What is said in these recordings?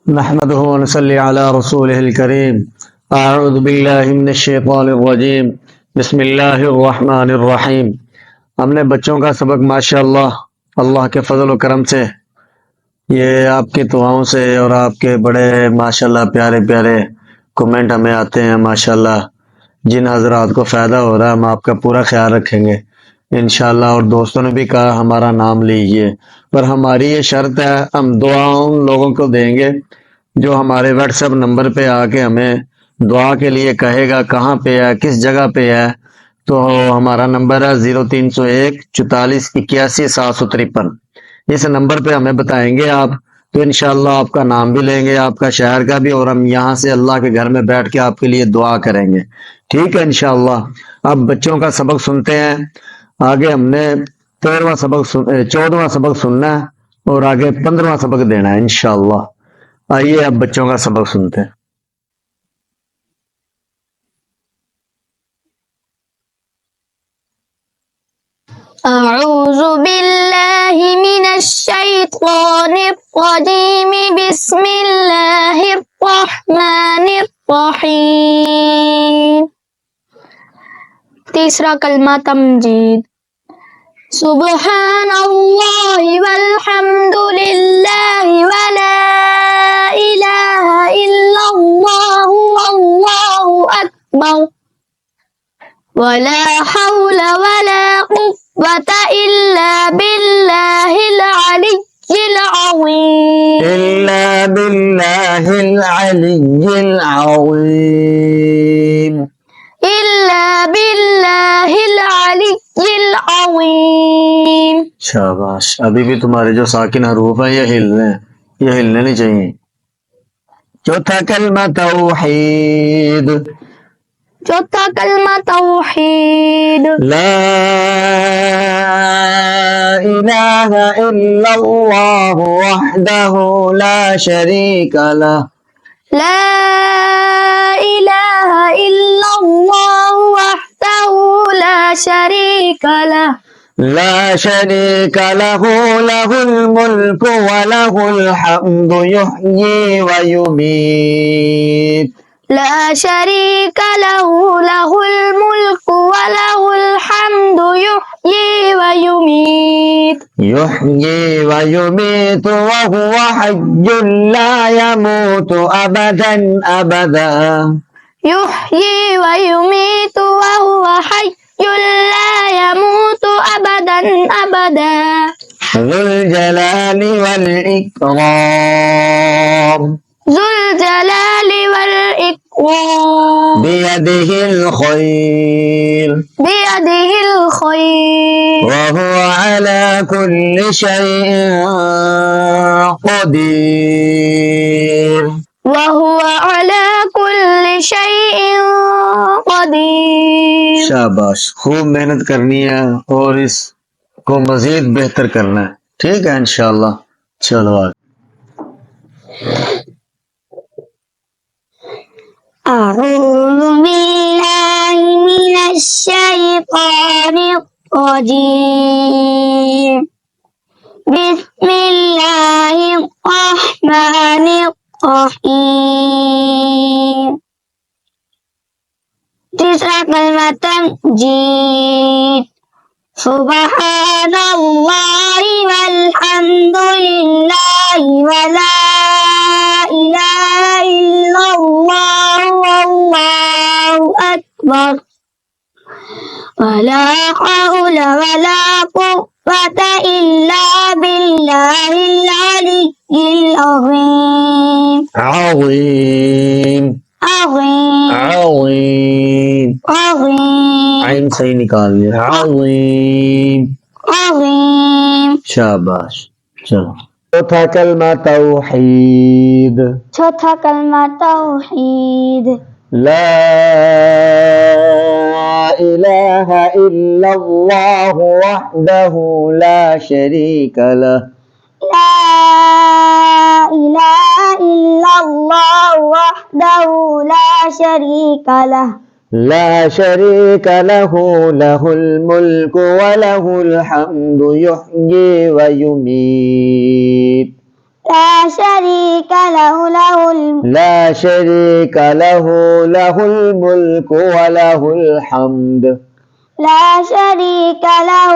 نحمده ونصلي على رسوله الكريم اعوذ باللہ من الشیطان الرجیم بسم اللہ الرحمن الرحیم۔ ہم نے بچوں کا سبق ماشاءاللہ اللہ کے فضل و کرم سے، یہ آپ کی دعاؤں سے اور آپ کے بڑے ماشاءاللہ پیارے پیارے کومنٹ ہمیں آتے ہیں ماشاءاللہ، جن حضرات کو فائدہ ہو رہا ہے ہم آپ کا پورا خیال رکھیں گے انشاءاللہ۔ اور دوستوں نے بھی کہا ہمارا نام لیجئے، پر ہماری یہ شرط ہے ہم دعا ان لوگوں کو دیں گے جو ہمارے واٹس ایپ نمبر پہ آ کے ہمیں دعا کے لیے کہے گا کہاں پہ ہے کس جگہ پہ ہے۔ تو ہمارا نمبر ہے 0301 44 81 753۔ اس نمبر پہ ہمیں بتائیں گے آپ، تو انشاءاللہ آپ کا نام بھی لیں گے، آپ کا شہر کا بھی، اور ہم یہاں سے اللہ کے گھر میں بیٹھ کے آپ کے لیے دعا کریں گے، ٹھیک ہے انشاءاللہ۔ اب بچوں کا سبق سنتے ہیں، آگے ہم نے 14واں سبق سننا ہے اور آگے 15واں سبق دینا ہے انشاءاللہ۔ آئیے اب بچوں کا سبق سنتے ہیں۔ اعوذ باللہ من الشیطان الرجیم بسم اللہ الرحمن الرحیم۔ تیسرا کلمہ تمجید۔ سبحان اللہ والحمد للہ ولا الہ الا اللہ واللہ اکبر ولا حول ولا قوة الا باللہ العلی العظیم إلا بالله العلي العظيم الا باللہ العلی العظیم۔ شاباش، ابھی بھی تمہارے جو ساکن حروف ہیں یہ ہلنے نہیں چاہیے۔ چوتھا کلمہ توحید۔ چوتھا کلمہ توحید۔ لا الہ الا اللہ وحدہ لا شریک لہ۔ لا الہ الا اللہ وحدہ لا شریک لہ۔ لا شریک لہ لہ الملک ولہ الحمد یحیی ویمیت۔ لا شریک لہ لہ الملک ولہ الحمد یحیی ویمیت۔ یحیی ویمیت وہو حی لا یموت ابدا ابدا۔ یحیی ویمیت وہو حی لا یموت ابدا ابدا۔ ذو الجلال والاکرام۔ ذو الجلال والاکرام۔ بیدہ الخیر بیدہ الخیر وهو على كل شيء قدير۔ وهو على كل شيء قدير۔ شاباش، خوب محنت کرنی ہے اور اس کو مزید بہتر کرنا ہے، ٹھیک ہے انشاءاللہ۔ چلو آگے۔ اعوذ باللہ من الشیطان الرجیم بسم اللہ الرحمن الرحیم۔ تیسرا کلمہ تمجید۔ سبحان اللہ والحمد للہ ولا الہ الا اللہ واللہ اکبر ولا حول ولا قوة الا باللہ العلی العظیم۔ عظیم عظیم عظیم، عظیم عین صحیح نکال لیا، عظیم۔ عظیم۔ شاباش، چلو۔ چوتھا کلمہ توحید۔ چوتھا کلمہ توحید۔ لا الہ الا اللہ وحدہ لا شریک لہ۔ لا الہ الا اللہ وحدہ لا شریک لہ۔ لا شریک لہ لہ الملک ولہ الحمد یحیی ویمیت۔ لا شريك له لا شريك له له الملك وله الحمد لا شريك له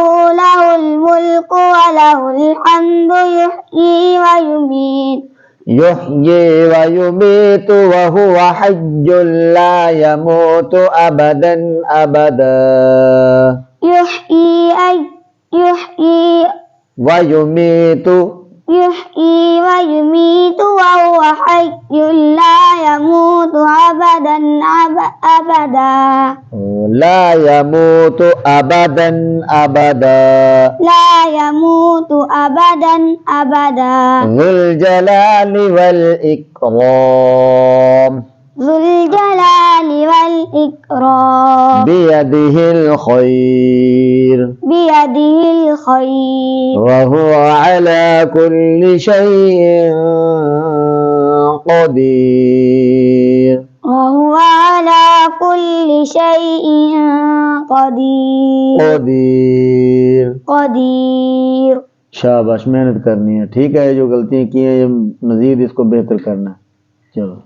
الملك وله الحمد يحيي ويميت وهو حي لا يموت أبدا أبدا يحيي ويميت وهو حي لا يموت أبدا أبدا لا يموت أبدا أبدا لا يموت أبدا أبدا ذو الجلال والإكرام ذو الجلال والإكرام بيده الخير وهو على كل شيء قدير وهو على كل شيء قدير شاباش، محنت کرنی ہے، ٹھیک ہے؟ جو غلطیاں کی ہیں یہ مزید اس کو بہتر کرنا ہے. چلو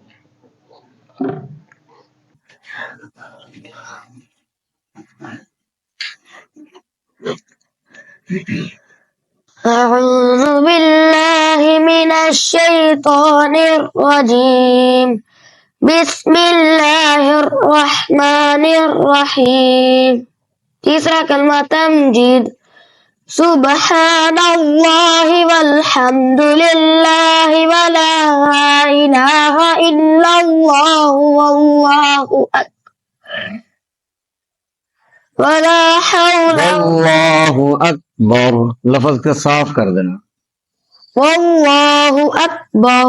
أعوذ بالله من الشيطان الرجيم بسم الله الرحمن الرحيم. تیسرا کلمہ تمجید. سبحان اللہ والحمد للہ ولا الہ الا اللہ واللہ اکبر ولا حول اللہ اکبر، لفظ کا صاف کر دینا. واللہ اکبر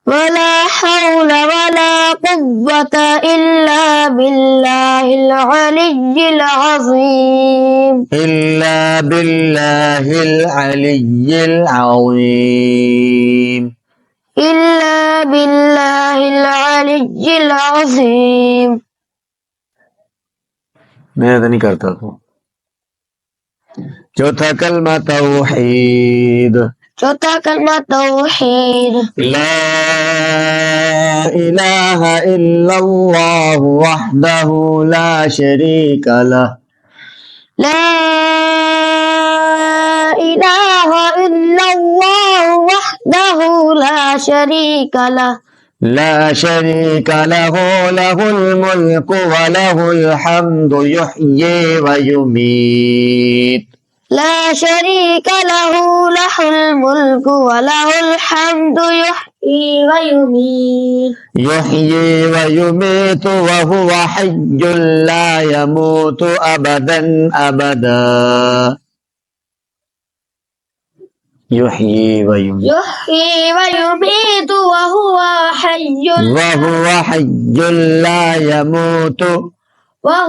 ولا حول ولا قوة إلا بالله العلي العظيم إلا بالله العلي العظيم إلا بالله العلي العظيم. میں تو نہیں کرتا تو. چوتھا کلمہ توحید. چوتھا کلمہ توحید. لا الہ الا اللہ وحدہ لا شریک لہ. لا إله إلا الله وحده لا شريك له لا شريك له له الملك وله الحمد يحيي ويميت. لا شريك له الملك وله الحمد يحيي ويميت وهو حي لا يموت أبدا أبدا. يحيي ويميت وهو حي لا يموت لا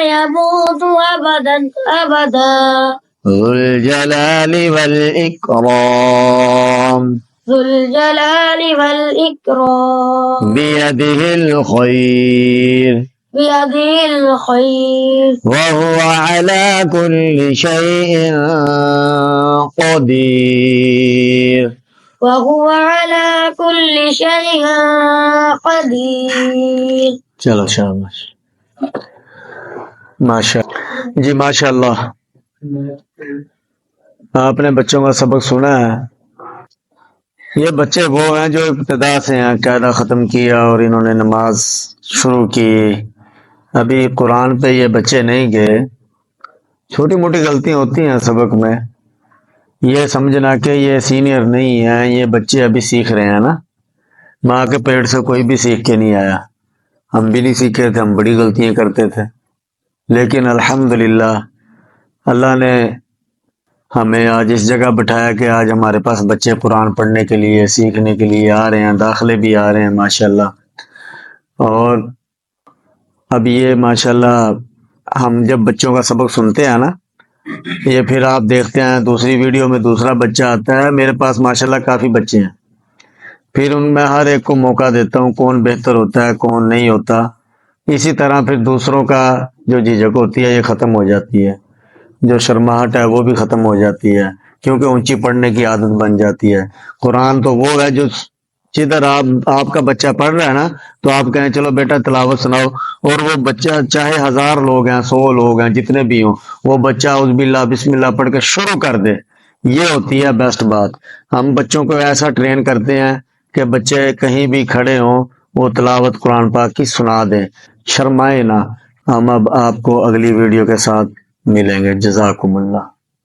يموت أبدا أبدا. ذو الجلال والإكرام ذو الجلال والإكرام بيده الخير وهو على كل شيء قدير. وهو على كل شيء قدير. چلو شاباش، ماشاء جی ماشاء اللہ. آپ نے بچوں کا سبق سنا ہے. یہ بچے وہ ہیں جو ابتدا سے ہیں، قاعدہ ختم کیا اور انہوں نے نماز شروع کی. ابھی قرآن پہ یہ بچے نہیں گئے. چھوٹی موٹی غلطیاں ہوتی ہیں سبق میں. یہ سمجھنا کہ یہ سینئر نہیں ہیں، یہ بچے ابھی سیکھ رہے ہیں نا. ماں کے پیٹ سے کوئی بھی سیکھ کے نہیں آیا. ہم بھی نہیں سیکھے تھے، ہم بڑی غلطیاں کرتے تھے. لیکن الحمدللہ اللہ نے ہمیں آج اس جگہ بٹھایا کہ آج ہمارے پاس بچے قرآن پڑھنے کے لیے، سیکھنے کے لیے آ رہے ہیں، داخلے بھی آ رہے ہیں ماشاءاللہ. اور اب یہ ماشاءاللہ ہم جب بچوں کا سبق سنتے ہیں نا، یہ پھر آپ دیکھتے ہیں دوسری ویڈیو میں دوسرا بچہ آتا ہے. میرے پاس ماشاءاللہ کافی بچے ہیں. پھر ان میں ہر ایک کو موقع دیتا ہوں، کون بہتر ہوتا ہے کون نہیں ہوتا. اسی طرح پھر دوسروں کا جو جھجک ہوتی ہے یہ ختم ہو جاتی ہے، جو شرماہٹ ہے وہ بھی ختم ہو جاتی ہے. کیونکہ اونچی پڑھنے کی عادت بن جاتی ہے۔ قرآن تو وہ ہے جو جدھر آپ کا بچہ پڑھ رہا ہے نا تو آپ کہیں چلو بیٹا تلاوت سناؤ، اور وہ بچہ چاہے 1000 لوگ ہیں 100 لوگ ہیں جتنے بھی ہوں، وہ بچہ اعوذ باللہ بسم اللہ پڑھ کے شروع کر دے، یہ ہوتی ہے بیسٹ بات۔ ہم بچوں کو ایسا ٹرین کرتے ہیں کہ بچے کہیں بھی کھڑے ہوں وہ تلاوت قرآن پاک کی سنا دیں، شرمائے نہ۔ ہم اب آپ کو اگلی ویڈیو کے ساتھ ملیں گے، جزاکم اللہ۔